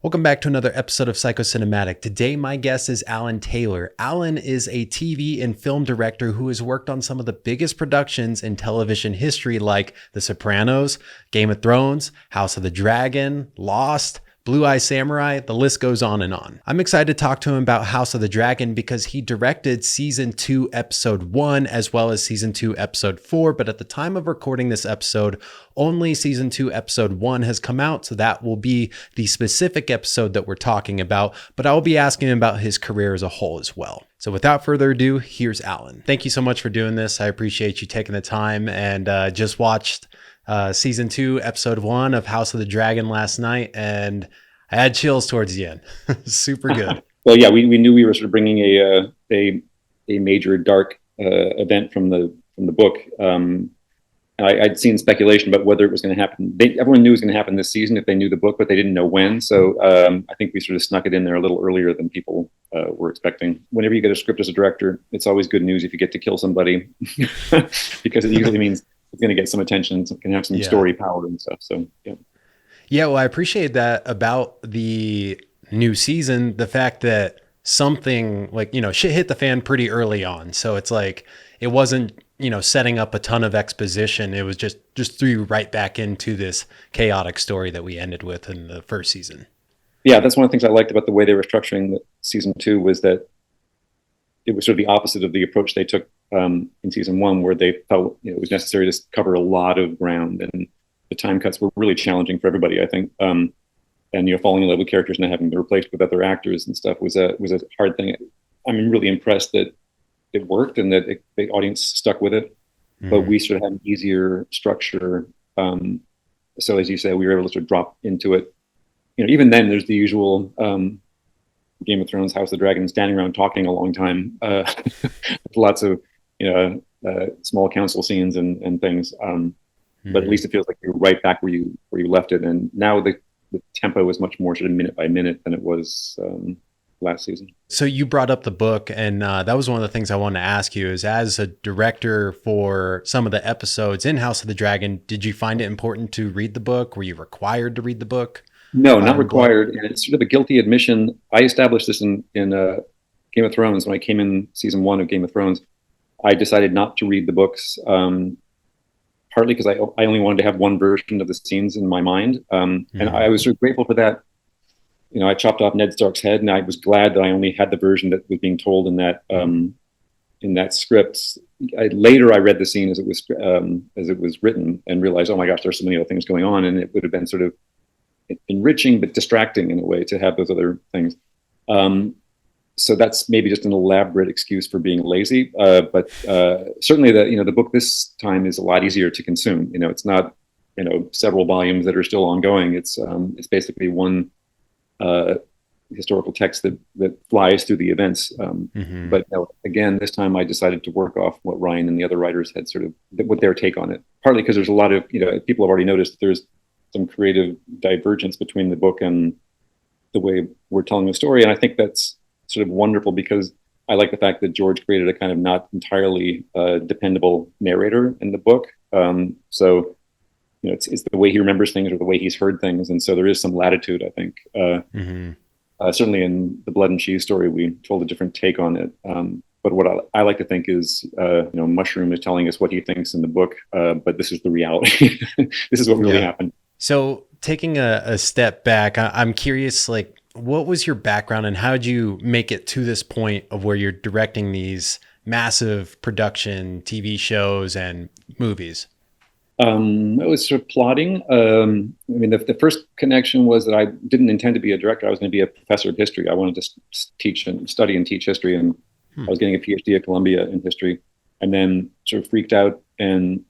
Welcome back to another episode of Psychocinematic. Today, my guest is Alan Taylor. Alan is a TV and film director who has worked on some of the biggest productions in television history, like The Sopranos, Game of Thrones, House of the Dragon, Lost, Blue Eye Samurai, the list goes on and on. I'm excited to talk to him about House of the Dragon because he directed season 2, episode 1, as well as season 2, episode 4. But at the time of recording this episode, only season 2, episode 1 has come out. So that will be the specific episode that we're talking about. But I will be asking him about his career as a whole as well. So without further ado, here's Alan. Thank you so much for doing this. I appreciate you taking the time, and just watched season 2, episode 1 of House of the Dragon last night, and I had chills towards the end. Super good. Well, yeah, we knew we were sort of bringing a major dark event from the book. I'd seen speculation about whether it was going to happen. Everyone knew it was going to happen this season if they knew the book, but they didn't know when. So I think we sort of snuck it in there a little earlier than people were expecting. Whenever you get a script as a director, it's always good news if you get to kill somebody, because it usually means it's going to get some attention, it's going to have some story power and stuff. So, yeah. Yeah, well, I appreciate that about the new season, the fact that something like, shit hit the fan pretty early on. So it's like, it wasn't, setting up a ton of exposition. It was just threw you right back into this chaotic story that we ended with in the first season. Yeah, that's one of the things I liked about the way they were structuring season 2 was that it was sort of the opposite of the approach they took in season 1, where they felt it was necessary to cover a lot of ground, and the time cuts were really challenging for everybody, I think. And falling in love with characters and having to replace with other actors and stuff was a hard thing. I'm really impressed that it worked and that the audience stuck with it. Mm-hmm. But we sort of had an easier structure. So as you say, we were able to sort of drop into it. Even then, there's the usual Game of Thrones, House of the Dragon, standing around talking a long time. Lots of small council scenes and things. But at least it feels like you're right back where you left it. And now the tempo is much more sort of minute by minute than it was last season. So you brought up the book, and that was one of the things I wanted to ask you is, as a director for some of the episodes in House of the Dragon, did you find it important to read the book? Were you required to read the book? No, not required. And it's sort of a guilty admission. I established this in Game of Thrones. When I came in season 1 of Game of Thrones, I decided not to read the books, partly because I only wanted to have one version of the scenes in my mind. And I was sort of grateful for that. I chopped off Ned Stark's head, and I was glad that I only had the version that was being told in that script. Later, I read the scene as it was written and realized, oh my gosh, there's so many other things going on, and it would have been sort of enriching but distracting in a way to have those other things. So that's maybe just an elaborate excuse for being lazy. But certainly the book this time is a lot easier to consume. It's not several volumes that are still ongoing. It's basically one historical text that flies through the events. But again, this time I decided to work off what Ryan and the other writers had sort of what their take on it. Partly because there's a lot of people have already noticed that there's some creative divergence between the book and the way we're telling the story, and I think that's sort of wonderful because I like the fact that George created a kind of not entirely dependable narrator in the book. So it's the way he remembers things or the way he's heard things, and so there is some latitude, I think. Certainly in the Blood and Cheese story, we told a different take on it. But what I like to think is, Mushroom is telling us what he thinks in the book, but this is the reality. This is what really happened. So taking a step back, I'm curious, like, what was your background and how did you make it to this point of where you're directing these massive production TV shows and movies? It was sort of plotting. The first connection was that I didn't intend to be a director. I was going to be a professor of history. I wanted to teach and study and teach history, and I was getting a PhD at Columbia in history, and then sort of freaked out, and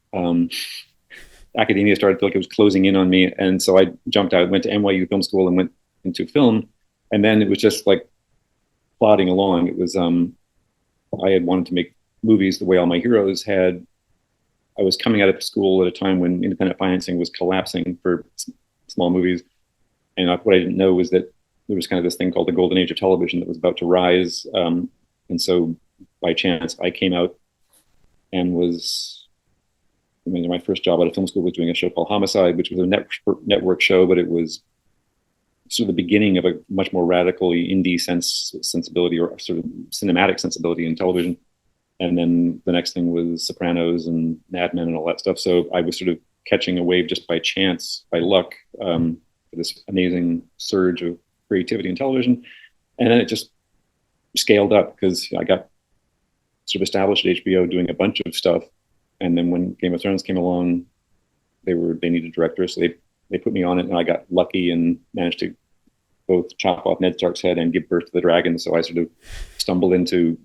academia started to feel like it was closing in on me, and so I jumped out, went to NYU Film School, and went into film, and then it was just like plodding along. It was I had wanted to make movies the way all my heroes had. I was coming out of school at a time when independent financing was collapsing for small movies. And what I didn't know was that there was kind of this thing called the golden age of television that was about to rise. And so by chance, I came out and my first job out of film school was doing a show called Homicide, which was a network show, but it was sort of the beginning of a much more radically indie sensibility or sort of cinematic sensibility in television. And then the next thing was Sopranos and Mad Men and all that stuff. So I was sort of catching a wave just by chance, by luck, for this amazing surge of creativity in television. And then it just scaled up because I got sort of established at HBO doing a bunch of stuff. And then when Game of Thrones came along, they needed directors. So they put me on it, and I got lucky and managed to both chop off Ned Stark's head and give birth to the dragon. So I sort of stumbled into,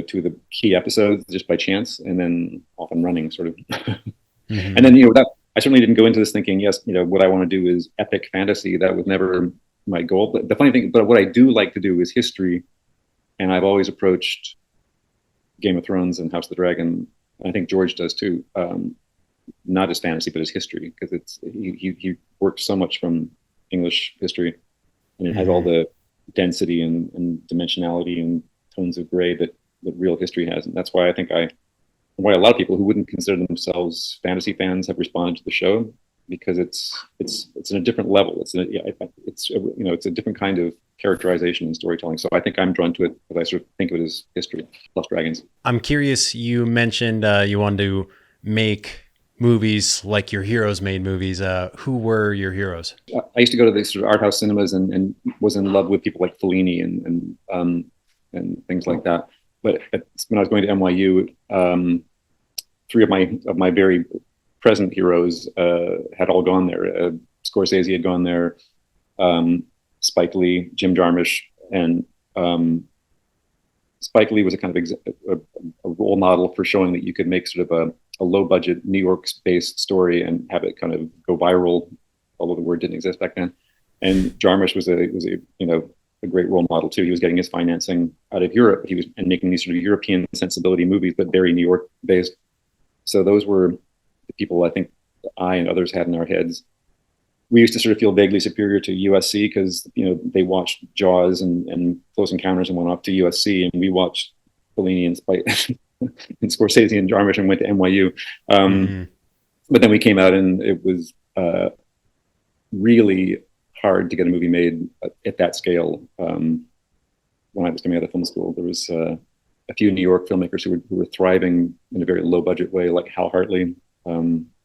two of the key episodes just by chance, and then off and running sort of. Mm-hmm. And then, that I certainly didn't go into this thinking, yes, what I want to do is epic fantasy. That was never my goal. But the funny thing, but what I do like to do is history. And I've always approached Game of Thrones and House of the Dragon, and I think George does too, not as fantasy, but as history, because he works so much from English history, and it has all the density and dimensionality and tones of gray that real history has. And that's why I think why a lot of people who wouldn't consider themselves fantasy fans have responded to the show, because it's in a different level. It's a different kind of characterization and storytelling. So I think I'm drawn to it because I sort of think of it as history plus dragons. I'm curious, you mentioned you wanted to make movies like your heroes made movies. Who were your heroes? I used to go to these sort of art house cinemas and was in love with people like Fellini and things like that. But when I was going to NYU, three of my very present heroes had all gone there. Scorsese had gone there, Spike Lee, Jim Jarmusch, and Spike Lee was a kind of a role model for showing that you could make sort of a low budget New York-based story and have it kind of go viral, although the word didn't exist back then. And Jarmusch was a great role model too. He was getting his financing out of Europe. He was making these sort of European sensibility movies, but very New York based. So those were the people I think I and others had in our heads. We used to sort of feel vaguely superior to USC because they watched Jaws and Close Encounters and went off to USC, and we watched Fellini and Spike and Scorsese and Jarmusch and went to NYU. But then we came out, and it was really hard to get a movie made at that scale. When I was coming out of film school, there was a few New York filmmakers who were thriving in a very low budget way, like Hal Hartley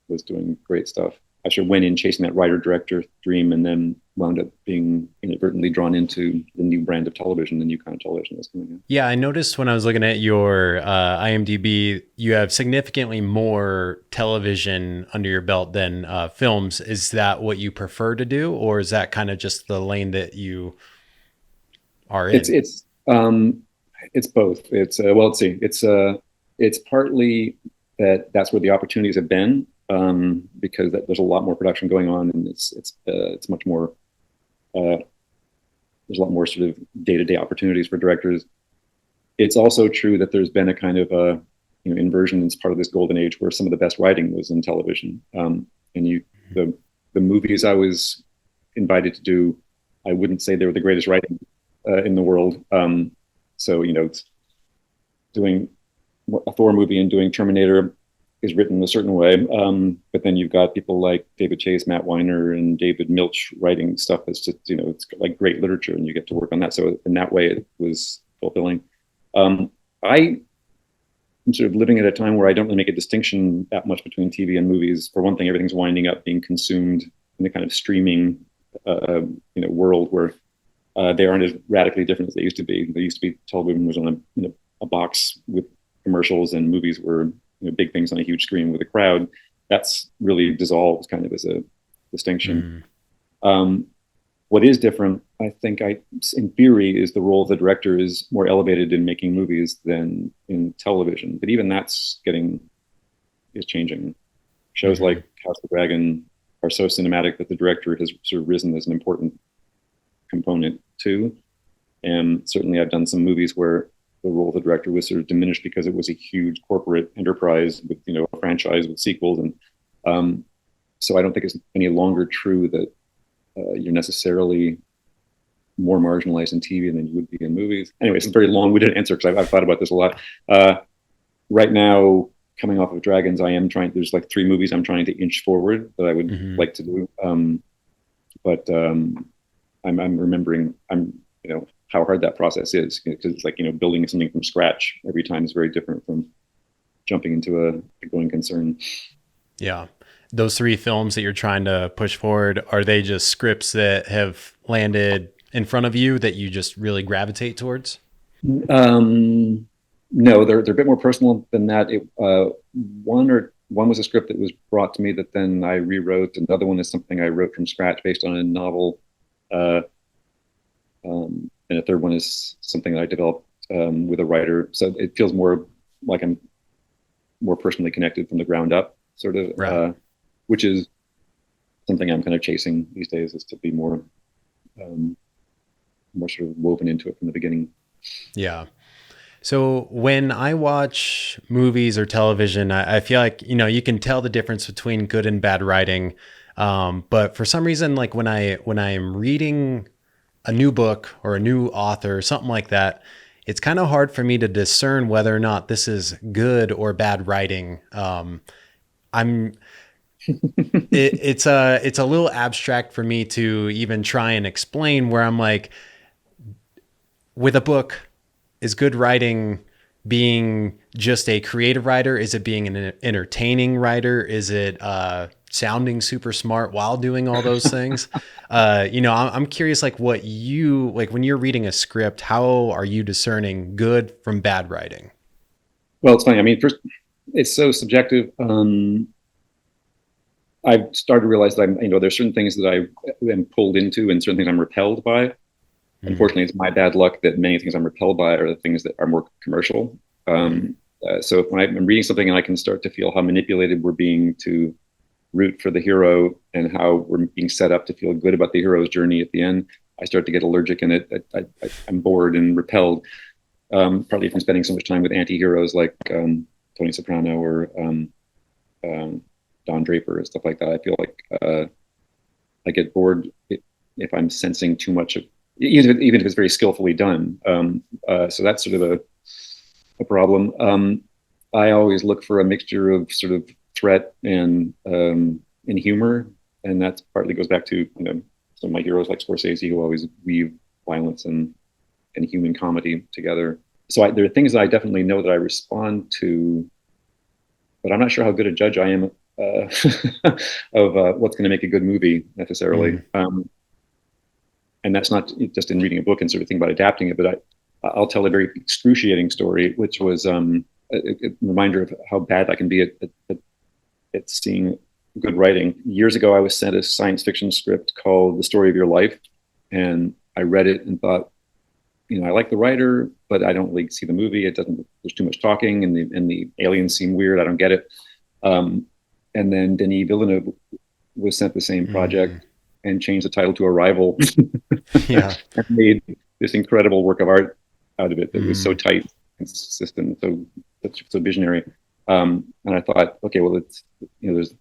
was doing great stuff. I sort of went in chasing that writer-director dream, and then wound up being inadvertently drawn into the new brand of television, the new kind of television that's coming in. Yeah, I noticed when I was looking at your IMDb, you have significantly more television under your belt than films. Is that what you prefer to do, or is that kind of just the lane that you are in? It's both. Let's see. It's partly that's where the opportunities have been. Because there's a lot more production going on, and it's much more. There's a lot more sort of day-to-day opportunities for directors. It's also true that there's been a kind of inversion as part of this golden age where some of the best writing was in television. And the movies I was invited to do, I wouldn't say they were the greatest writing in the world. So doing a Thor movie and doing Terminator is written a certain way, but then you've got people like David Chase, Matt Weiner, and David Milch writing stuff that's just it's like great literature, and you get to work on that. So in that way, it was fulfilling. I'm sort of living at a time where I don't really make a distinction that much between TV and movies. For one thing, everything's winding up being consumed in the kind of streaming world where they aren't as radically different as they used to be. They used to be television was on a box with commercials, and movies were big things on a huge screen with a crowd. That's really dissolved kind of as a distinction. What is different, I think, in theory, is the role of the director is more elevated in making movies than in television. But even that's is changing. Shows like House of the Dragon are so cinematic that the director has sort of risen as an important component too. And certainly I've done some movies where the role of the director was sort of diminished because it was a huge corporate enterprise with a franchise with sequels, and so I don't think it's any longer true that you're necessarily more marginalized in TV than you would be in movies. Anyway, it's a very long-winded answer because I've thought about this a lot. Right now, coming off of Dragons, there's like 3 movies I'm trying to inch forward that I would like to do, but I'm remembering, how hard that process is, because it's like, building something from scratch every time is very different from jumping into a going concern. Yeah. Those three films that you're trying to push forward, are they just scripts that have landed in front of you that you just really gravitate towards? Um, no, they're a bit more personal than that. One was a script that was brought to me that then I rewrote. Another one is something I wrote from scratch based on a novel. Uh, and a third one is something that I developed with a writer. So it feels more like I'm more personally connected from the ground up, sort of, Right. which is something I'm kind of chasing these days, is to be um, more sort of woven into it from the beginning. Yeah. So when I watch movies or television, I feel like, you can tell the difference between good and bad writing. But for some reason, like when I am reading a new book or a new author, something like that, it's kind of hard for me to discern whether or not this is good or bad writing. I'm it's a little abstract for me to even try and explain, where I'm like, with a book, is good writing being just a creative writer? Is it being an entertaining writer? Is it sounding super smart while doing all those things? I'm curious, like what you like when you're reading a script. How are you discerning good from bad writing? Well, it's funny. I mean, first, it's so subjective. I've started to realize that there's certain things that I am pulled into and certain things I'm repelled by. Mm, Unfortunately, it's my bad luck that many things I'm repelled by are the things that are more commercial. mm, So when I'm reading something and I can start to feel how manipulated we're being to root for the hero and how we're being set up to feel good about the hero's journey at the end, I start to get allergic and I'm bored and repelled, partly from spending so much time with anti-heroes like Tony Soprano or um, Don Draper and stuff like that. I feel like I get bored if I'm sensing too much of, even if it's very skillfully done. So that's sort of a problem. I always look for a mixture of sort of threat and humor, and that partly goes back to some of my heroes like Scorsese, who always weave violence and human comedy together. So there are things that I definitely know that I respond to, but I'm not sure how good a judge I am of what's going to make a good movie necessarily. mm, And that's not just in reading a book and sort of think about adapting it, but I'll tell a very excruciating story, which was a reminder of how bad I can be at seeing good writing. Years ago, I was sent a science fiction script called The Story of Your Life, and I read it and thought, I like the writer, but I don't really see the movie. It doesn't. There's too much talking, and the aliens seem weird. I don't get it. And then Denis Villeneuve was sent the same mm. project and changed the title to Arrival Yeah. and made this incredible work of art out of it that was so Mm, tight, consistent, so visionary. And I thought, okay, well, it's there's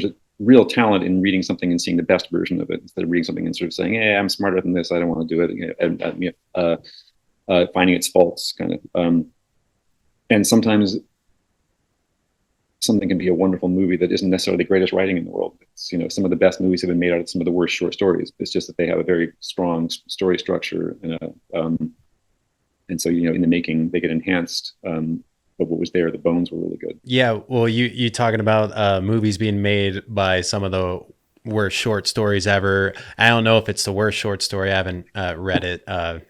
a real talent in reading something and seeing the best version of it instead of reading something and sort of saying, "Hey, I'm smarter than this. I don't want to do it," finding its faults, kind of. And sometimes something can be a wonderful movie that isn't necessarily the greatest writing in the world. It's, some of the best movies have been made out of some of the worst short stories. It's just that they have a very strong story structure and so in the making they get enhanced. But what was there, the bones were really good. yeah. Well, you talking about movies being made by some of the worst short stories ever. I don't know if it's the worst short story. I haven't read it.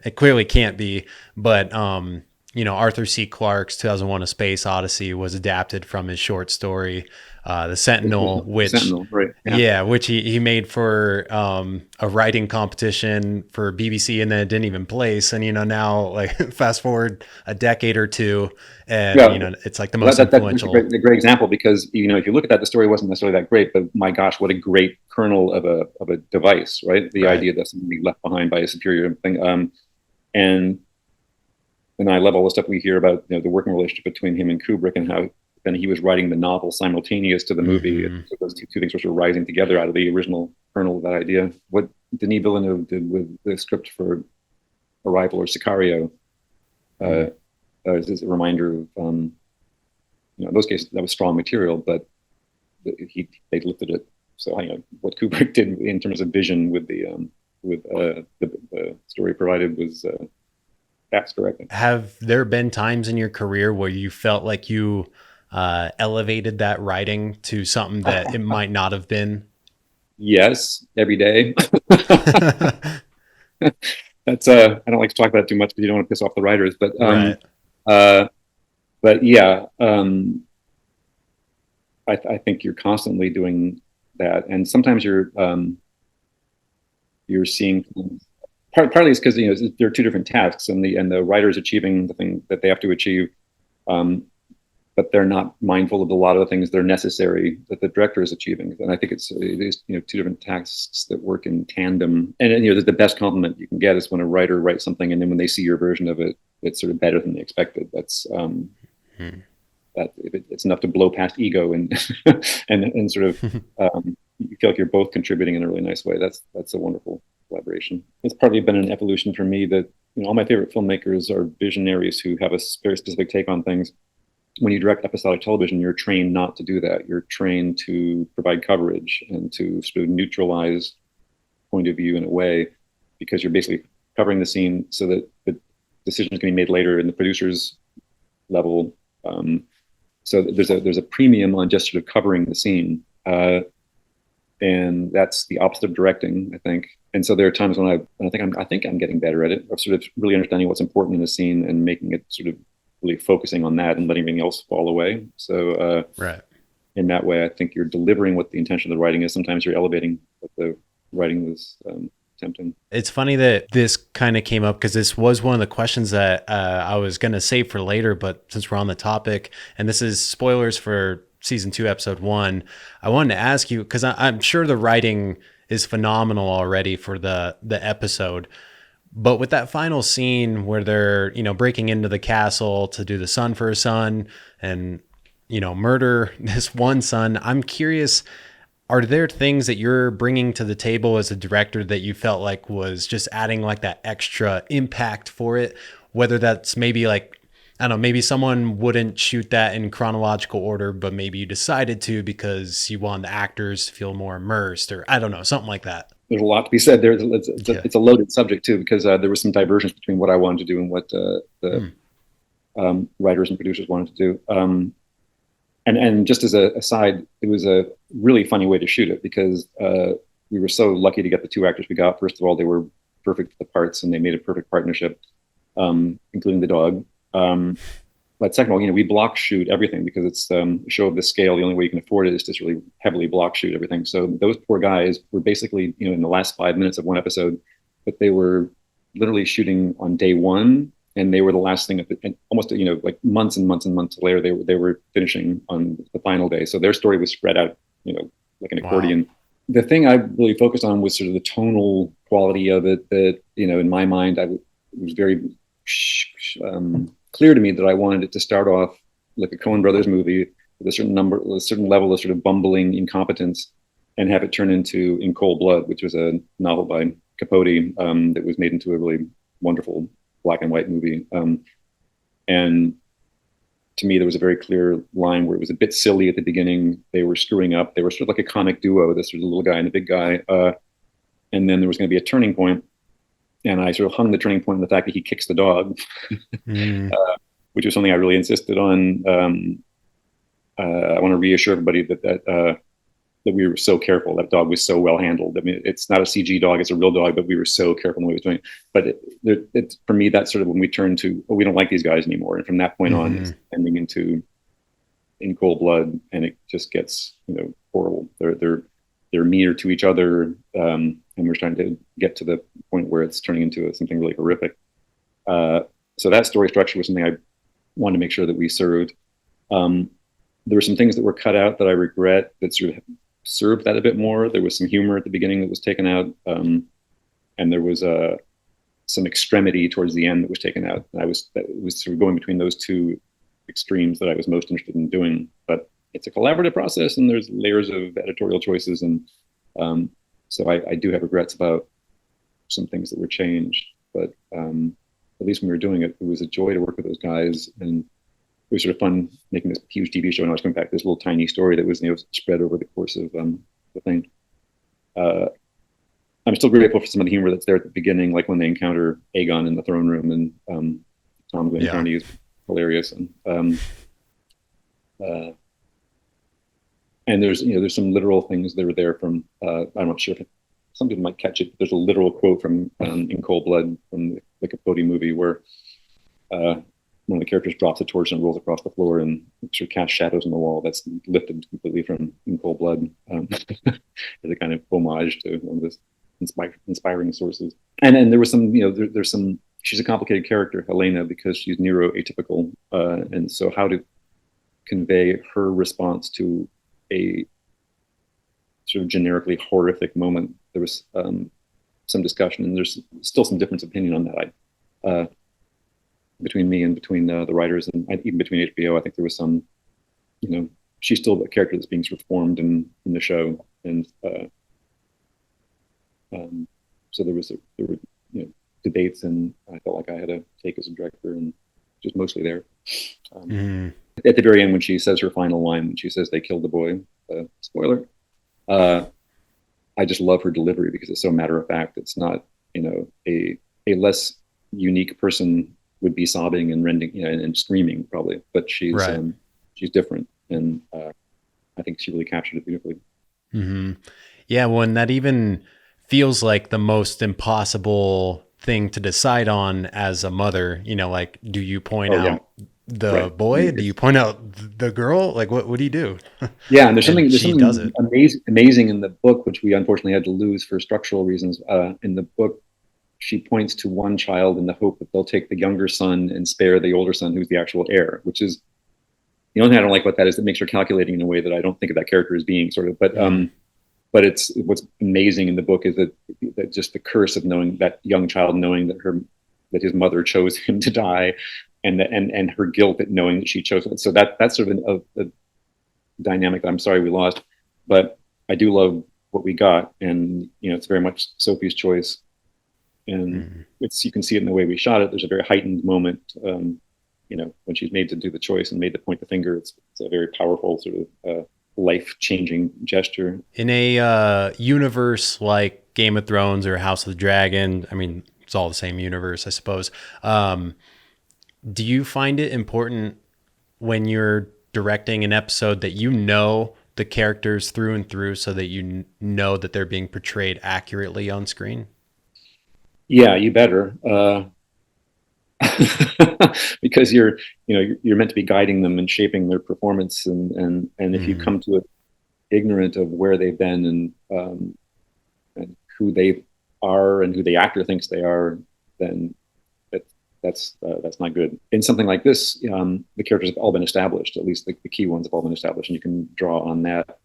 It clearly can't be. But Arthur C. Clarke's 2001: A Space Odyssey was adapted from his short story, The Sentinel, which Sentinel, right? Yeah. yeah, which he made for a writing competition for BBC, and then it didn't even place. And now, like, fast forward a decade or two, and Yeah. it's like the Well, most that's influential. a great example because if you look at that, the story wasn't necessarily that great, but my gosh, what a great kernel of a device, right? The Right. idea that something being left behind by a superior thing, and and I love all the stuff we hear about the working relationship between him and Kubrick and how then he was writing the novel simultaneous to the movie. Hmm. So those two things were sort of rising together out of the original kernel of that idea. What Denis Villeneuve did with the script for Arrival or Sicario uh, is a reminder of in those cases that was strong material, but they lifted it. So what Kubrick did in terms of vision with the story provided was fast directing. Have there been times in your career where you felt like you elevated that writing to something that it might not have been? Yes, every day. That's I don't like to talk about it too much because you don't want to piss off the writers, Right. uh, but yeah, I think you're constantly doing that, and sometimes you're seeing things. Partly it's because there are two different tasks, and the writer is achieving the thing that they have to achieve, um, but they're not mindful of a lot of the things that are necessary that the director is achieving. And I think it is two different tasks that work in tandem. And the best compliment you can get is when a writer writes something, and then when they see your version of it, it's sort of better than they expected. That's Hmm. that it's enough to blow past ego and and sort of you feel like you're both contributing in a really nice way. That's a wonderful collaboration. It's probably been an evolution for me that all my favorite filmmakers are visionaries who have a very specific take on things. When you direct episodic television, you're trained not to do that. You're trained to provide coverage and to sort of neutralize point of view in a way, because you're basically covering the scene so that the decisions can be made later in the producer's level. So there's a premium on just sort of covering the scene, and that's the opposite of directing, I think. And so there are times when I think I'm getting better at it, of sort of really understanding what's important in the scene and making it sort of really focusing on that and letting everything else fall away. So Right. in that way, I think you're delivering what the intention of the writing is. Sometimes you're elevating what the writing was attempting. It's funny that this kind of came up because this was one of the questions that I was going to save for later, but since we're on the topic, and this is spoilers for season 2, episode 1, I wanted to ask you, because I'm sure the writing is phenomenal already for the episode. But with that final scene where they're, breaking into the castle to do the son for a son and, murder this one son, I'm curious, are there things that you're bringing to the table as a director that you felt like was just adding like that extra impact for it? Whether that's maybe like, I don't know, maybe someone wouldn't shoot that in chronological order, but maybe you decided to because you want the actors to feel more immersed, or I don't know, something like that. There's a lot to be said there. Yeah. It's a loaded subject too, because there was some divergence between what I wanted to do and what the Hmm. writers and producers wanted to do. And just as a aside, it was a really funny way to shoot it, because we were so lucky to get the two actors we got. First of all, they were perfect for the parts, and they made a perfect partnership, including the dog. But second of all, we block shoot everything because it's a show of this scale. The only way you can afford it is to really heavily block shoot everything. So those poor guys were basically, in the last 5 minutes of one episode, but they were literally shooting on day one, and they were the last thing and almost, like months and months and months later, they were finishing on the final day. So their story was spread out, like an accordion. Wow. The thing I really focused on was sort of the tonal quality of it. That in my mind, it was very clear to me that I wanted it to start off like a Coen Brothers movie with a certain level of sort of bumbling incompetence, and have it turn into In Cold Blood, which was a novel by Capote that was made into a really wonderful black and white movie. And to me, there was a very clear line where it was a bit silly at the beginning. They were screwing up. They were sort of like a comic duo, this sort of little guy and the big guy. And then there was going to be a turning point. And I sort of hung the turning point on the fact that he kicks the dog, which was something I really insisted on. I want to reassure everybody that we were so careful. That dog was so well handled. I mean, it's not a CG dog; it's a real dog. But we were so careful in the way we was doing it. But for me, that's sort of when we turned to, oh, we don't like these guys anymore. And from that point on, it's ending into In Cold Blood, and it just gets horrible. They're meaner to each other, and we're trying to get to the point where it's turning into something really horrific. So that story structure was something I wanted to make sure that we served. There were some things that were cut out that I regret that sort of served that a bit more. There was some humor at the beginning that was taken out, and there was some extremity towards the end that was taken out. And it was sort of going between those two extremes that I was most interested in doing. But it's a collaborative process, and there's layers of editorial choices, and so I do have regrets about some things that were changed. But at least when we were doing it, it was a joy to work with those guys, and it was sort of fun making this huge TV show, and I was coming back to this little tiny story that was spread over the course of the thing. I'm still grateful for some of the humor that's there at the beginning, like when they encounter Aegon in the throne room, and Tom Glen Yeah. Carney is hilarious. And there's some literal things that are there from I'm not sure if some people might catch it, but there's a literal quote from In Cold Blood from the Capote movie where one of the characters drops a torch and rolls across the floor and sort of casts shadows on the wall. That's lifted completely from In Cold Blood as a kind of homage to one of the inspiring sources. And there was some, there's some. She's a complicated character, Helena, because she's neuroatypical, and so how to convey her response to a sort of generically horrific moment. There was some discussion, and there's still some difference of opinion on that between me and between the writers, and even between HBO. I think there was some, she's still a character that's being sort of formed in the show, and so there were debates, and I felt like I had a take as a director, and just mostly there. At the very end, when she says her final line, when she says they killed the boy, spoiler, I just love her delivery because it's so matter of fact. It's not, a less unique person would be sobbing and rending, and screaming probably, but she's different, and I think she really captured it beautifully. Mm-hmm. Yeah, well, and that even feels like the most impossible thing to decide on as a mother. Like, do you point out the boy? Do you point out the girl? Like, what do you do? Yeah, and there's something does it. amazing in the book, which we unfortunately had to lose for structural reasons. In the book, she points to one child in the hope that they'll take the younger son and spare the older son, who's the actual heir, which is the only thing I don't like about that is it makes her calculating in a way that I don't think of that character as being sort of, but it's what's amazing in the book is that just the curse of knowing that young child, knowing that his mother chose him to die, and her guilt at knowing that she chose it. So that's sort of a dynamic that I'm sorry we lost, but I do love what we got, and it's very much Sophie's choice, and you can see it in the way we shot it. There's a very heightened moment, when she's made to do the choice and made to point the finger. It's a very powerful sort of life-changing gesture. In a universe like Game of Thrones or House of the Dragon, I mean, it's all the same universe, I suppose. Do you find it important when you're directing an episode that the characters through and through, so that you know that they're being portrayed accurately on screen? Yeah, you better. Because you're meant to be guiding them and shaping their performance, and if you come to it ignorant of where they've been and who they are and who the actor thinks they are, then that's not good. In something like this, the characters have all been established. At least the key ones have all been established, and you can draw on that.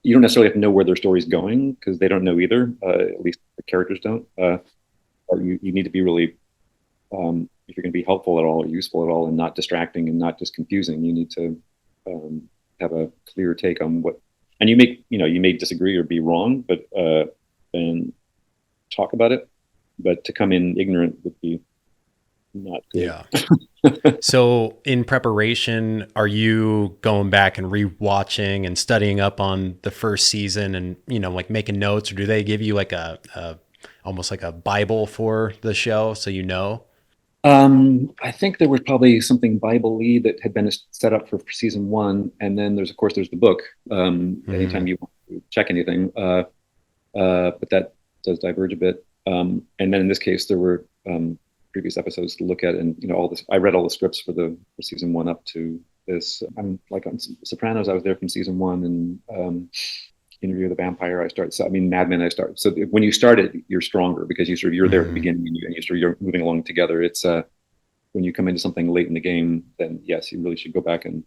You don't necessarily have to know where their story's going, because they don't know either. At least the characters don't. Or you need to be really, if you're going to be helpful at all or useful at all, and not distracting and not just confusing, you need to have a clear take on what. And you may disagree or be wrong, but then talk about it. But to come in ignorant would be not good. Yeah. So in preparation, are you going back and rewatching and studying up on the first season and, like making notes, or do they give you like almost like a Bible for the show, so I think there was probably something Bible-y that had been set up for season one, and then there's the book. Anytime you want to check anything, but that does diverge a bit. And then in this case, there were previous episodes to look at, and all this. I read all the scripts for season one up to this. I'm like on Sopranos. I was there from season one, and Interview with the Vampire. Mad Men. I started. So when you start it, you're stronger because you're there at the beginning, and you're moving along together. It's when you come into something late in the game, then yes, you really should go back and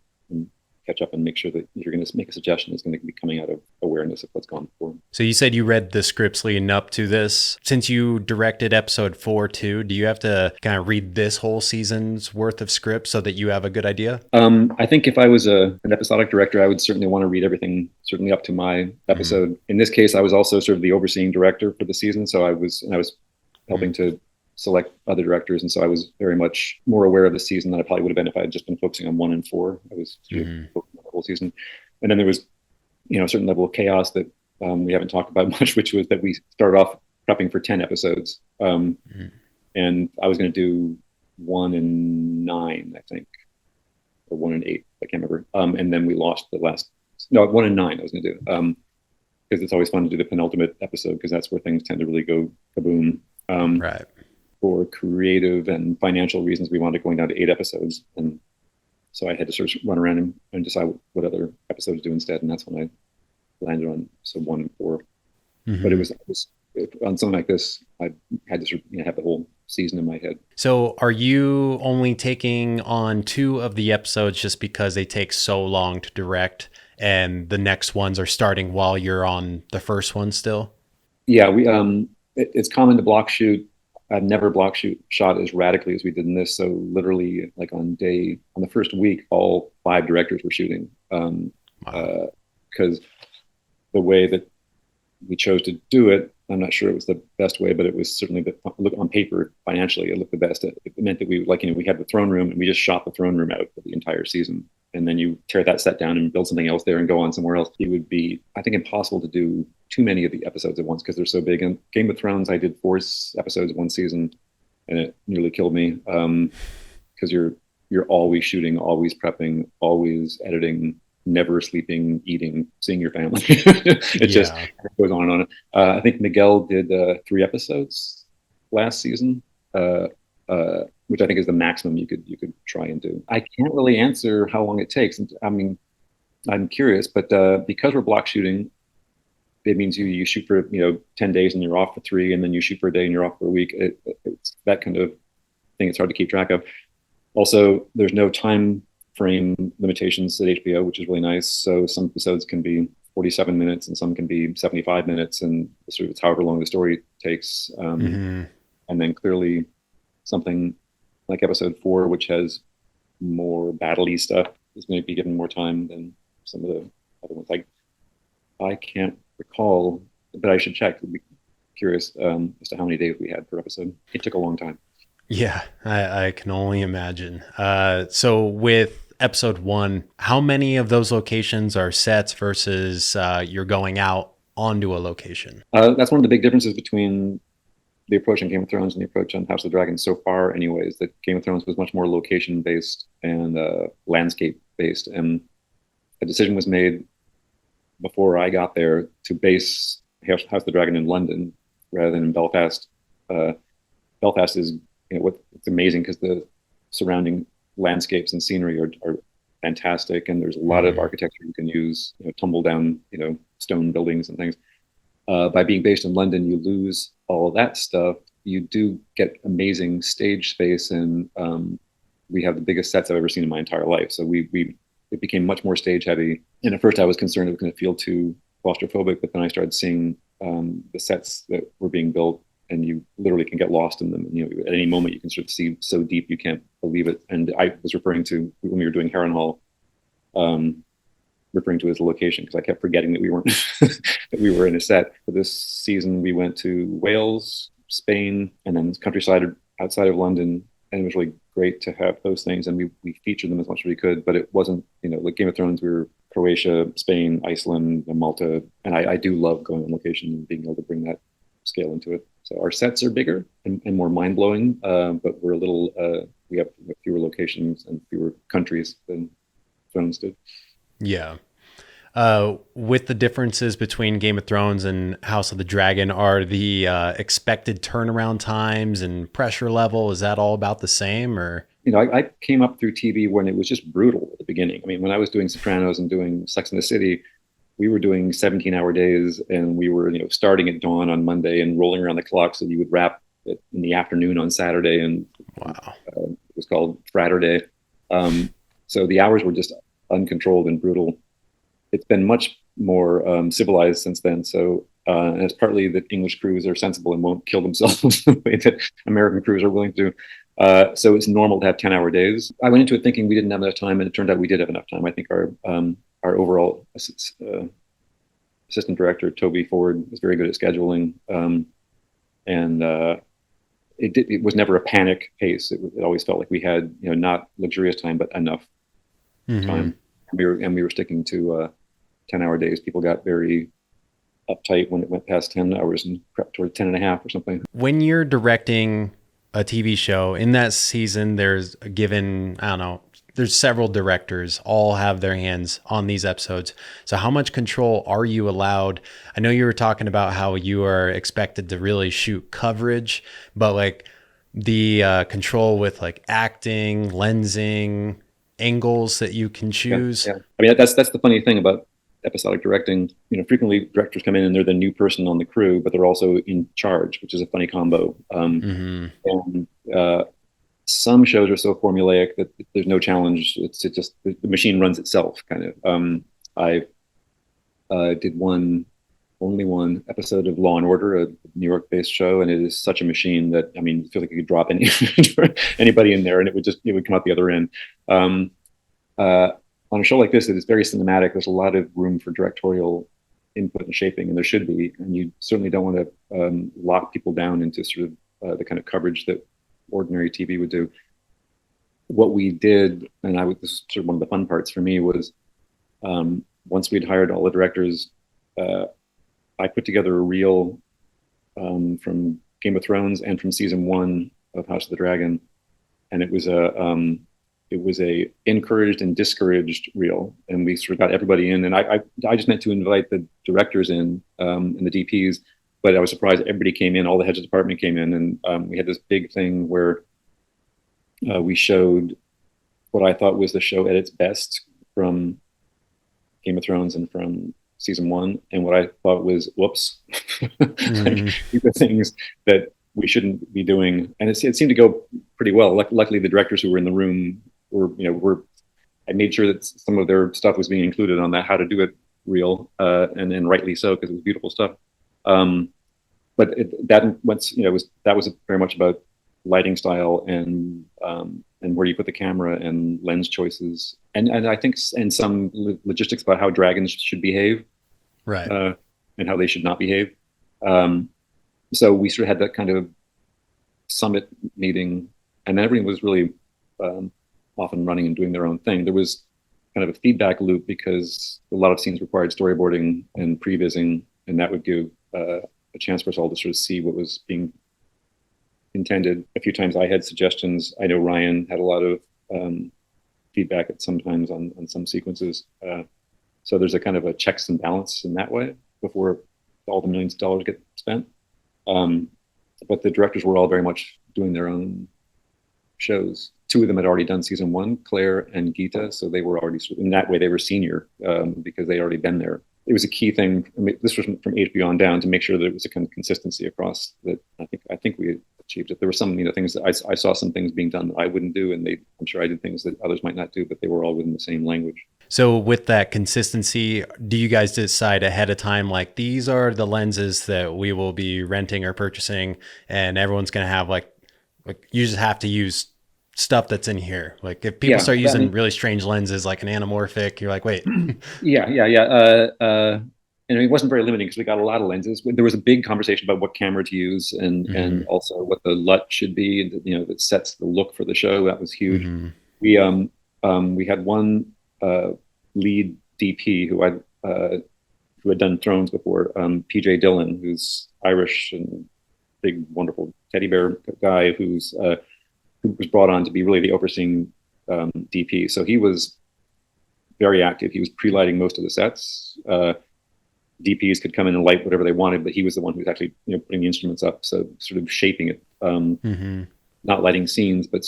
catch up and make sure that if you're going to make a suggestion, it's going to be coming out of awareness of what's gone before. So you said you read the scripts leading up to this. Since you directed episode 4 too, do you have to kind of read this whole season's worth of scripts so that you have a good idea? I think if I was an episodic director, I would certainly want to read everything, certainly up to my episode. In this case, I was also sort of the overseeing director for the season, so I was helping to select other directors, and so I was very much more aware of the season than I probably would have been if I had just been focusing on 1 and 4. I was focusing on the whole season, and then there was a certain level of chaos that we haven't talked about much, which was that we started off prepping for 10 episodes. And I was going to do 1 in 9, I think, or 1 in 8. I can't remember. And then we lost the last, no, 1 in 9 I was going to do. Because it's always fun to do the penultimate episode because that's where things tend to really go kaboom. Right. For creative and financial reasons, we wound up going down to 8 episodes. And so I had to sort of run around and decide what other episodes to do instead. And that's when I landed on so 1 and 4. But it was on something like this, I had to sort of, have the whole season in my head. So are you only taking on 2 of the episodes just because they take so long to direct and the next ones are starting while you're on the first one still? Yeah, we it's common to block shoot. I've never shot as radically as we did in this. So literally, like on the first week, all 5 directors were shooting. Because the way that we chose to do it, I'm not sure it was the best way, but it was certainly look on paper financially, it looked the best. It meant that we had the throne room and we just shot the throne room out for the entire season. And then you tear that set down and build something else there and go on somewhere else. It would be, I think, impossible to do too many of the episodes at once because they're so big. And Game of Thrones, I did 4 episodes one season, and it nearly killed me because you're always shooting, always prepping, always editing, never sleeping, eating, seeing your family. It just goes on and on. I think Miguel did 3 episodes last season. Which I think is the maximum you could try and do. I can't really answer how long it takes. I mean, I'm curious, but because we're block shooting, it means you shoot for 10 days and you're off for 3, and then you shoot for a day and you're off for a week. It's that kind of thing. It's hard to keep track of. Also, there's no time frame limitations at HBO, which is really nice. So some episodes can be 47 minutes and some can be 75 minutes, and sort of it's however long the story takes. And then clearly something like episode 4, which has more battle-y stuff, is going to be given more time than some of the other ones. I can't recall, but I should check. I'd be curious as to how many days we had per episode. It took a long time. Yeah, I can only imagine. So with episode 1, how many of those locations are sets versus you're going out onto a location? That's one of the big differences between the approach on Game of Thrones and the approach on House of the Dragon so far, anyways. That Game of Thrones was much more location-based and landscape-based. And a decision was made before I got there to base House of the Dragon in London rather than in Belfast. Belfast is, it's amazing because the surrounding landscapes and scenery are fantastic, and there's a lot of architecture you can use, tumble down, stone buildings and things. By being based in London, you lose all of that stuff. You do get amazing stage space, and we have the biggest sets I've ever seen in my entire life. So it became much more stage heavy. And at first I was concerned it was going to feel too claustrophobic, but then I started seeing the sets that were being built, and you literally can get lost in them. And, at any moment you can sort of see so deep you can't believe it. And I was referring to when we were doing Harrenhal, referring to it as a location because I kept forgetting that we weren't that we were in a set. For this season, we went to Wales, Spain, and then countryside outside of London, and it was really great to have those things. And we featured them as much as we could, but it wasn't like Game of Thrones. We were Croatia, Spain, Iceland, and Malta, and I do love going on location and being able to bring that scale into it. So our sets are bigger and more mind blowing, but we're a little we have fewer locations and fewer countries than Thrones did. Yeah. With the differences between Game of Thrones and House of the Dragon, are the expected turnaround times and pressure level, is that all about the same? Or I came up through TV when it was just brutal at the beginning. I mean, when I was doing Sopranos and doing Sex and the City, we were doing 17-hour days, and we were starting at dawn on Monday and rolling around the clock, so you would wrap it in the afternoon on Saturday, and wow, it was called Fraturday. So the hours were just uncontrolled and brutal. It's been much more civilized since then. So and it's partly that English crews are sensible and won't kill themselves the way that American crews are willing to. So it's normal to have 10-hour days. I went into it thinking we didn't have enough time, and it turned out we did have enough time. I think our overall assistant director, Toby Ford, is very good at scheduling. It was never a panic pace. It always felt like we had, not luxurious time, but enough time. We were sticking to 10-hour days. People got very uptight when it went past 10 hours and crept toward 10 and a half or something. When you're directing a TV show in that season, there's a given, I don't know, there's several directors all have their hands on these episodes. So how much control are you allowed? I know you were talking about how you are expected to really shoot coverage, but like the control with like acting, lensing, angles that you can choose. Yeah. I mean, that's the funny thing about episodic directing. Frequently directors come in and they're the new person on the crew, but they're also in charge, which is a funny combo. And some shows are so formulaic that there's no challenge. It just the machine runs itself, kind of. I did only one episode of Law and Order, a New York-based show, and it is such a machine that I feel like you could drop anybody in there, and it would come out the other end. On a show like this, it is very cinematic. There's a lot of room for directorial input and shaping, and there should be. And you certainly don't want to lock people down into sort of the kind of coverage that ordinary TV would do. What we did, and this is sort of one of the fun parts for me, was once we'd hired all the directors, I put together a reel from Game of Thrones and from season 1 of House of the Dragon, and it was a encouraged and discouraged reel, and we sort of got everybody in. And I just meant to invite the directors in and the DPs, but I was surprised everybody came in. All the heads of department came in, and we had this big thing where we showed what I thought was the show at its best from Game of Thrones and from season 1, and what I thought was whoops. Like, these are things that we shouldn't be doing, and it seemed to go pretty well. Luckily, the directors who were in the room were I made sure that some of their stuff was being included on that how to do it reel, and rightly so, because it was beautiful stuff. But that was very much about lighting style and where you put the camera and lens choices, and I think and some logistics about how dragons should behave, right, and how they should not behave. So we sort of had that kind of summit meeting, and everyone was really off and running and doing their own thing. There was kind of a feedback loop because a lot of scenes required storyboarding and prevising, and that would give a chance for us all to sort of see what was being intended. A few times I had suggestions. I know Ryan had a lot of feedback at sometimes on some sequences. So there's a kind of a checks and balance in that way before all the millions of dollars get spent. But the directors were all very much doing their own shows. 2 of them had already done season 1, Claire and Geeta, so they were already, in that way, they were senior because they'd already been there. It was a key thing. This was from HBO on down, to make sure that it was a kind of consistency across. That I think we achieved it. There were some things that I saw some things being done that I wouldn't do, and I'm sure I did things that others might not do, but they were all within the same language. So with that consistency, do you guys decide ahead of time, like these are the lenses that we will be renting or purchasing, and everyone's going to have like you just have to use stuff that's in here? Like if people start using really strange lenses, like an anamorphic, you're like, wait. Yeah. And it wasn't very limiting because we got a lot of lenses. There was a big conversation about what camera to use and also what the LUT should be, that sets the look for the show. That was huge. We had one lead DP who had done Thrones before, PJ Dillon, who's Irish and big, wonderful teddy bear guy who was brought on to be really the overseeing DP. So he was very active. He was pre-lighting most of the sets. DPs could come in and light whatever they wanted, but he was the one who was actually putting the instruments up, so sort of shaping it. Not lighting scenes, but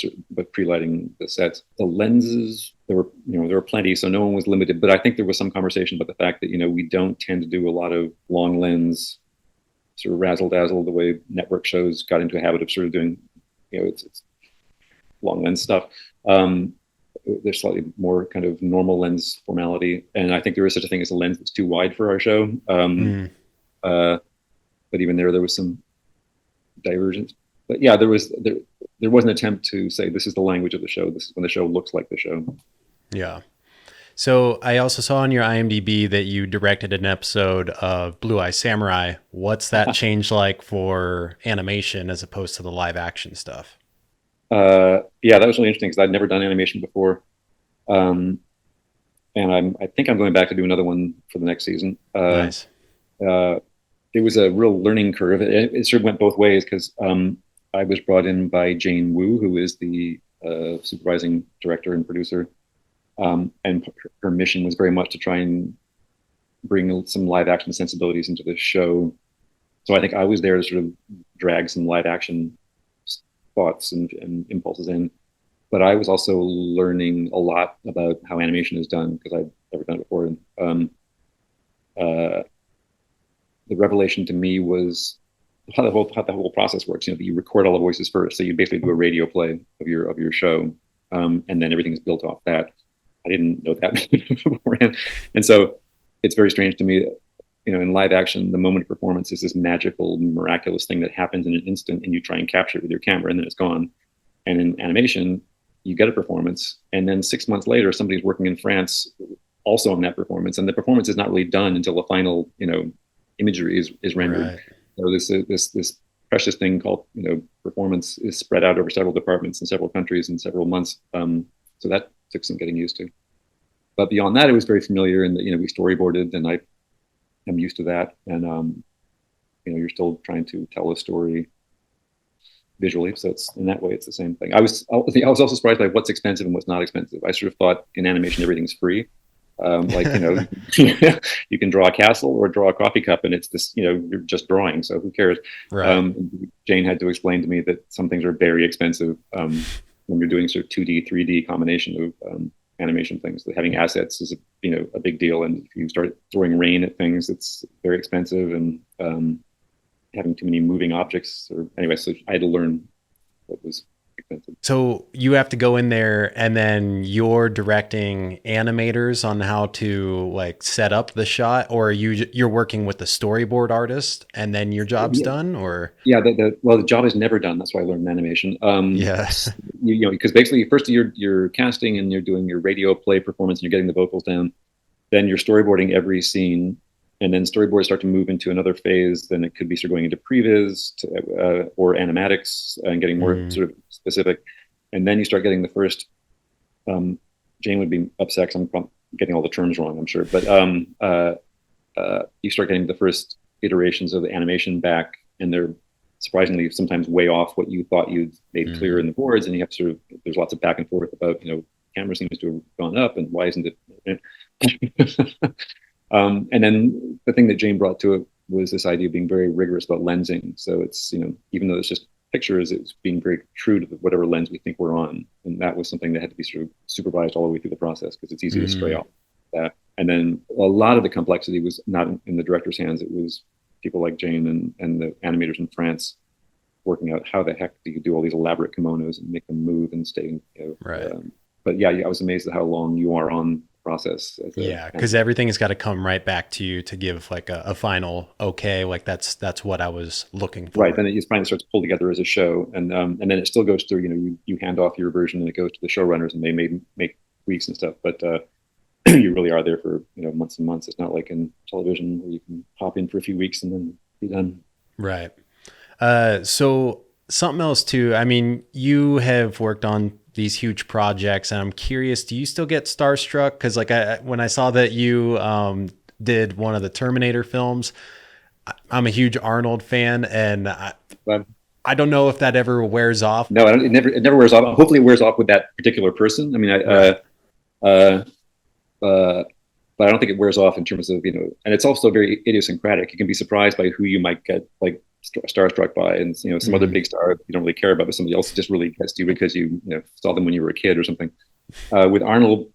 pre-lighting the sets. The lenses, there were plenty, so no one was limited. But I think there was some conversation about the fact that we don't tend to do a lot of long lens, sort of razzle dazzle, the way network shows got into a habit of sort of doing, it's long lens stuff. There's slightly more kind of normal lens formality, and I think there is such a thing as a lens that's too wide for our show. But even there was some divergence. But yeah, there was an attempt to say this is the language of the show. This is when the show looks like the show. Yeah. So I also saw on your IMDb that you directed an episode of Blue Eye Samurai. What's that change like for animation as opposed to the live action stuff? Yeah, that was really interesting because I'd never done animation before. And I think I'm going back to do another one for the next season. Nice. it was a real learning curve. It sort of went both ways because I was brought in by Jane Wu, who is the supervising director and producer, and her mission was very much to try and bring some live action sensibilities into the show. So I think I was there to sort of drag some live action thoughts and impulses in. But I was also learning a lot about how animation is done because I'd never done it before. And the revelation to me was how the whole process works. You know, you record all the voices first, so you basically do a radio play of your show, and then everything's built off that. I didn't know that beforehand, and so it's very strange to me. You know, in live action, the moment of performance is this magical, miraculous thing that happens in an instant, and you try and capture it with your camera, and then it's gone. And in animation, you get a performance, and then 6 months later, somebody's working in France also on that performance, and the performance is not really done until the final, you know, imagery is rendered. Right. So this precious thing called, you know, performance is spread out over several departments in several countries in several months. So that took some getting used to. But beyond that, it was very familiar, and you know, we storyboarded, and I'm used to that. And you know, you're still trying to tell a story visually, so it's in that way it's the same thing. I was also surprised by what's expensive and what's not expensive. I sort of thought in animation everything's free. Like, you know, you can draw a castle or draw a coffee cup, and it's this, you know, you're just drawing, so who cares? Right. Jane had to explain to me that some things are very expensive when you're doing sort of 2D, 3D combination of animation things. That having assets is, you know, a big deal, and if you start throwing rain at things, it's very expensive, and having too many moving objects. Or anyway, so I had to learn what was expensive. So you have to go in there, and then you're directing animators on how to like set up the shot, or you're working with the storyboard artist, and then your job's done, or the job is never done. That's why I learned animation. You know, because basically first you're casting and you're doing your radio play performance and you're getting the vocals down, then you're storyboarding every scene, and then storyboards start to move into another phase. Then it could be sort of going into previs or animatics and getting more sort of specific. And then you start getting the first, Jane would be upset because I'm getting all the terms wrong, I'm sure. But you start getting the first iterations of the animation back, and they're surprisingly sometimes way off what you thought you'd made clear in the boards. And you have sort of, there's lots of back and forth about, you know, camera seems to have gone up and why isn't it? And then the thing that Jane brought to it was this idea of being very rigorous about lensing. So it's, you know, even though it's just pictures, it's being very true to whatever lens we think we're on. And that was something that had to be sort of supervised all the way through the process, because it's easy to stray off that. And then a lot of the complexity was not in the director's hands. It was people like Jane and the animators in France working out how the heck do you do all these elaborate kimonos and make them move and stay, you know. Right. But yeah, I was amazed at how long you are on process. Because everything's got to come right back to you to give like a final okay. Like that's what I was looking for. Right. Then it finally starts pulled together as a show, and then it still goes through. You know, you hand off your version, and it goes to the showrunners, and they may make tweaks and stuff. But you really are there for, you know, months and months. It's not like in television where you can hop in for a few weeks and then be done. Right. So something else too. I mean, you have worked on these huge projects, and I'm curious, do you still get starstruck? Because like when I saw that you did one of the Terminator films, I'm a huge Arnold fan, and I don't know if that ever wears off. No, it never wears off. Hopefully it wears off with that particular person. I mean, but I don't think it wears off in terms of, you know, and it's also very idiosyncratic. You can be surprised by who you might get like starstruck by, and, you know, some other big star you don't really care about, but somebody else just really gets you because you know, saw them when you were a kid or something. With Arnold,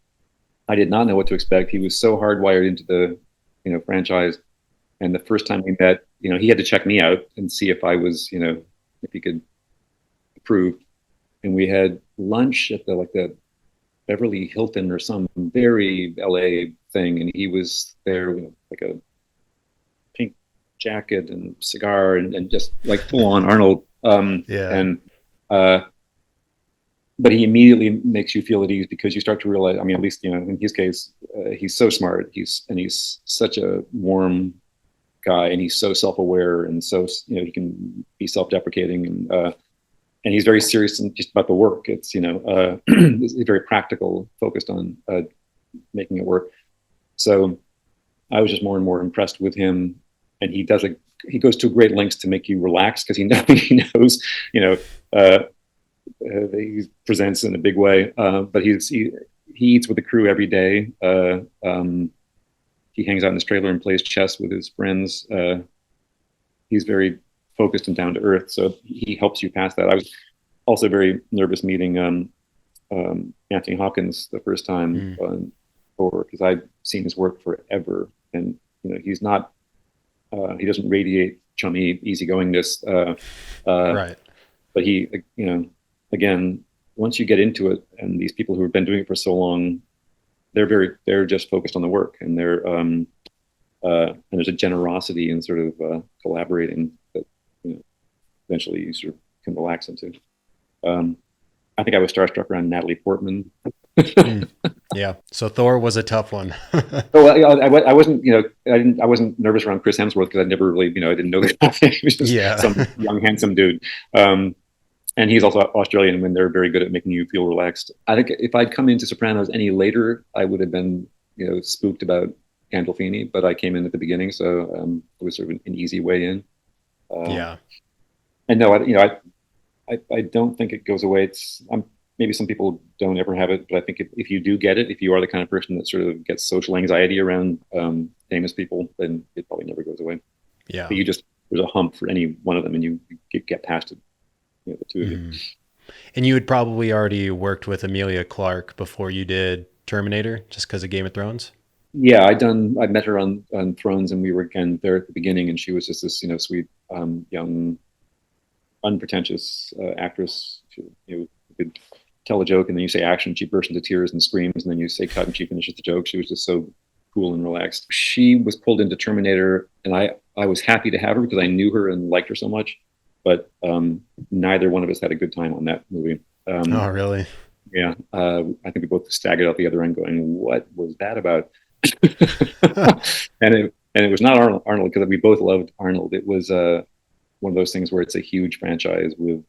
I did not know what to expect. He was so hardwired into the, you know, franchise, and the first time we met, you know, he had to check me out and see if I was, you know, if he could approve. And we had lunch at the Beverly Hilton or some very LA thing, and he was there with like a pink jacket and cigar and just like full on Arnold. But he immediately makes you feel at ease because you start to realize, I mean, at least, you know, in his case, he's so smart. He's such a warm guy, and he's so self-aware, and so, you know, he can be self-deprecating, and he's very serious just about the work. It's, you know, he's very practical, focused on making it work. So I was just more and more impressed with him, and he does a he goes to great lengths to make you relax because he knows, you know, uh, he presents in a big way. But he eats with the crew every day. He hangs out in his trailer and plays chess with his friends. He's very focused and down to earth, so he helps you pass that. I was also very nervous meeting Anthony Hopkins the first time because I'd seen his work forever, and he's not. He doesn't radiate chummy easygoingness, Right. but he, again, once you get into it, and these people who have been doing it for so long, they're just focused on the work, and and there's a generosity in sort of collaborating that eventually you sort of can relax into. I think I was starstruck around Natalie Portman. Yeah. So Thor was a tough one. I wasn't, I wasn't nervous around Chris Hemsworth because I never really, I didn't know that. He was just some young, handsome dude. And he's also Australian, and they're very good at making you feel relaxed. I think if I'd come into Sopranos any later, I would have been, spooked about Gandolfini, but I came in at the beginning, so it was sort of an easy way in. Yeah. And no, I don't think it goes away. Maybe some people don't ever have it, but I think if you do get it, if you are the kind of person that sort of gets social anxiety around famous people, then it probably never goes away. Yeah. But there's a hump for any one of them, and you get past it. The two of you. And you had probably already worked with Emilia Clarke before you did Terminator, just because of Game of Thrones. Yeah, I met her on Thrones, and we were again there at the beginning, and she was just this sweet young, unpretentious actress. She could tell a joke, and then you say action, she bursts into tears and screams, and then you say cut, and she finishes the joke. She was just so cool and relaxed. She was pulled into Terminator, and I was happy to have her because I knew her and liked her so much. But neither one of us had a good time on that movie. Oh, really? Yeah. I think we both staggered out the other end going, what was that about? and it was not Arnold because we both loved Arnold. It was one of those things where it's a huge franchise with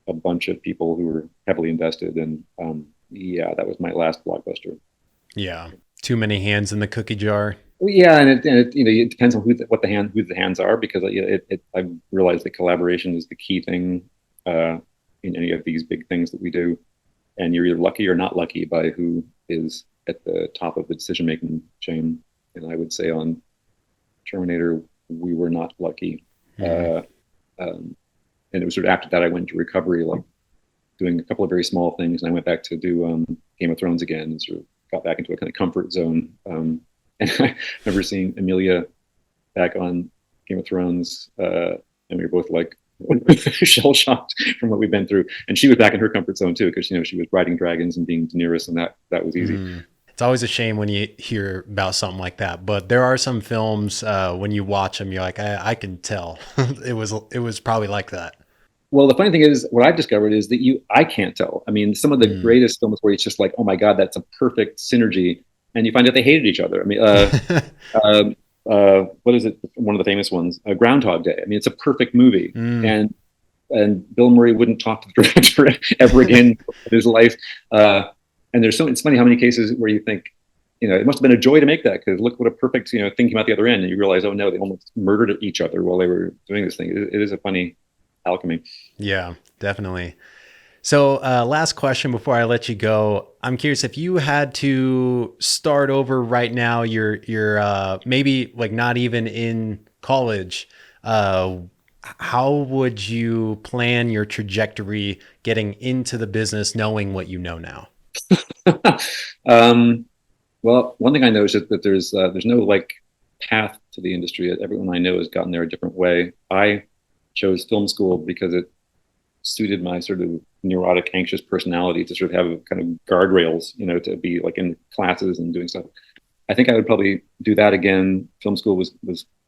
a bunch of people who were heavily invested. And that was my last blockbuster. Yeah. Too many hands in the cookie jar. Yeah, and it depends on who the hands are, because I realized that collaboration is the key thing in any of these big things that we do, and you're either lucky or not lucky by who is at the top of the decision making chain. And I would say on Terminator we were not lucky, and it was sort of after that I went to recovery, like doing a couple of very small things, and I went back to do Game of Thrones again, and sort of got back into a kind of comfort zone. And I remember seeing Emilia back on Game of Thrones, and we were both like shell shocked from what we've been through. And she was back in her comfort zone too, because she was riding dragons and being Daenerys, and that was easy. It's always a shame when you hear about something like that. But there are some films when you watch them, you're like, I can tell it was probably like that. Well, the funny thing is, what I've discovered is that I can't tell. I mean, some of the greatest films where it's just like, oh my God, that's a perfect synergy. And you find out they hated each other. I mean, what is it? One of the famous ones, Groundhog Day. I mean, it's a perfect movie, and Bill Murray wouldn't talk to the director ever again in his life. And it's funny how many cases where you think, it must have been a joy to make that, because look what a perfect thing came out the other end, and you realize, oh no, they almost murdered each other while they were doing this thing. It is a funny alchemy. Yeah, definitely. So last question before I let you go. I'm curious, if you had to start over right now, you're maybe like not even in college, how would you plan your trajectory getting into the business knowing what you know now? Well, one thing I know is that there's no like path to the industry. Everyone I know has gotten there a different way. I chose film school because it suited my sort of neurotic, anxious personality to sort of have kind of guardrails, to be like in classes and doing stuff. I think I would probably do that again. Film school was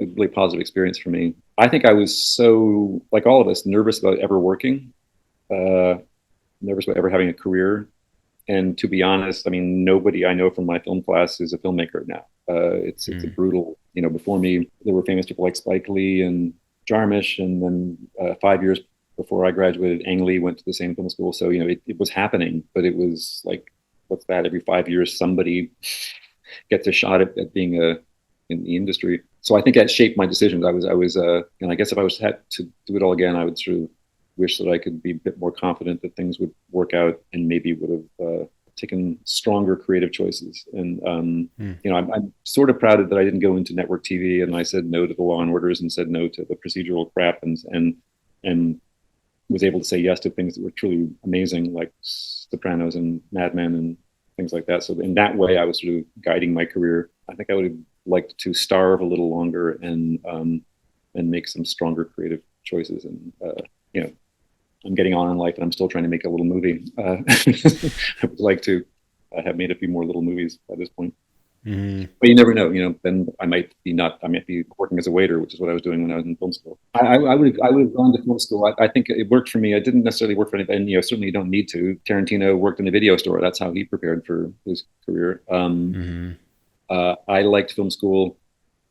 a really positive experience for me. I think I was so, like all of us, nervous about ever working, nervous about ever having a career. And to be honest, I mean, nobody I know from my film class is a filmmaker now. It's a brutal, before me, there were famous people like Spike Lee and Jarmusch, and then 5 years before I graduated, Ang Lee went to the same film school. So, it was happening, but it was like, what's that? Every 5 years, somebody gets a shot at being in the industry. so I think that shaped my decisions. And I guess if I was had to do it all again, I would sort of wish that I could be a bit more confident that things would work out, and maybe would have taken stronger creative choices. And I'm sort of proud that I didn't go into network TV, and I said no to the Law and Orders and said no to the procedural crap, and was able to say yes to things that were truly amazing, like Sopranos and Mad Men and things like that. So in that way, I was sort of guiding my career. I think I would have liked to starve a little longer and make some stronger creative choices. And I'm getting on in life, and I'm still trying to make a little movie. I would like to have made a few more little movies by this point. Mm-hmm. But you never know. Then I might be working as a waiter, which is what I was doing when I was in film school. I would have gone to film school. I think it worked for me. I didn't necessarily work for anybody, and certainly you don't need to. Tarantino worked in a video store. That's how he prepared for his career. I liked film school.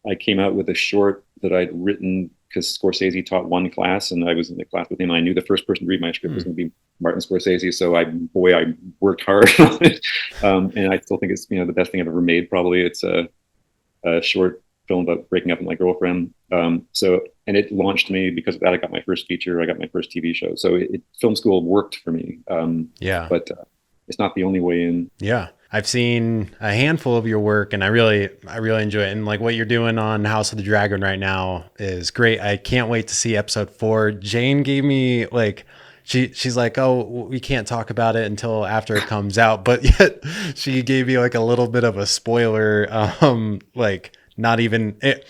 I came out with a short that I'd written because Scorsese taught one class, and I was in the class with him. I knew the first person to read my script was going to be Martin Scorsese, so I worked hard on it, and I still think it's the best thing I've ever made. Probably it's a short film about breaking up with my girlfriend. And it launched me. Because of that, I got my first feature. I got my first TV show. So film school worked for me. But it's not the only way in. Yeah. I've seen a handful of your work, and I really enjoy it. And like what you're doing on House of the Dragon right now is great. I can't wait to see episode 4. Jane gave me she's like, oh, we can't talk about it until after it comes out. But yet she gave me like a little bit of a spoiler. Not even it.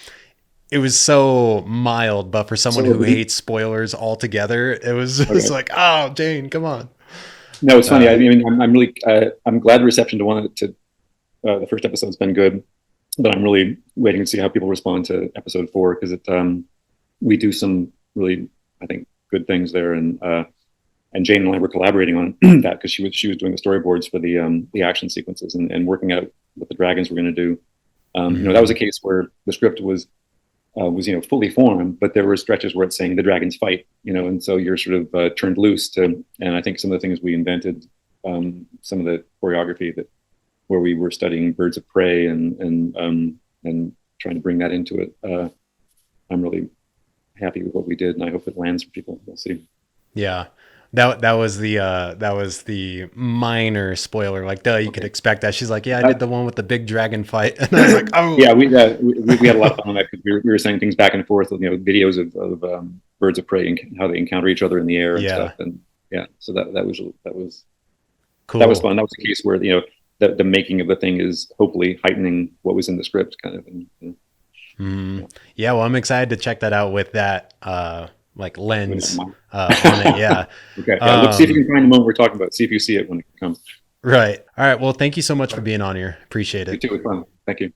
It was so mild, but for someone who hates spoilers altogether, it was just like, oh, Jane, come on. No, it's funny. I'm really I'm glad the reception to the first episode's been good, but I'm really waiting to see how people respond to episode 4, because we do some really, I think, good things there, and Jane and I were collaborating on that because she was doing the storyboards for the action sequences and working out what the dragons were going to do. That was a case where the script was fully formed, but there were stretches where it's saying the dragons fight, and so you're sort of turned loose and I think some of the things we invented, some of the choreography where we were studying birds of prey and trying to bring that into it. I'm really happy with what we did, and I hope it lands for people. We'll see. Yeah. That was the minor spoiler. Like, you could expect that. She's like, yeah, I did the one with the big dragon fight, and I was like, oh, yeah. We had a lot of fun on that because we were saying things back and forth. Videos of birds of prey and how they encounter each other in the air and stuff. And so that was cool. That was fun. That was a case where the making of the thing is hopefully heightening what was in the script, kind of. Yeah. Well, I'm excited to check that out with that. Lens on it. Yeah. Okay. Yeah, let's see if you can find the moment we're talking about. See if you see it when it comes. Right. All right. Well, thank you so much for being on here. Appreciate it. You too. It was fun. Thank you.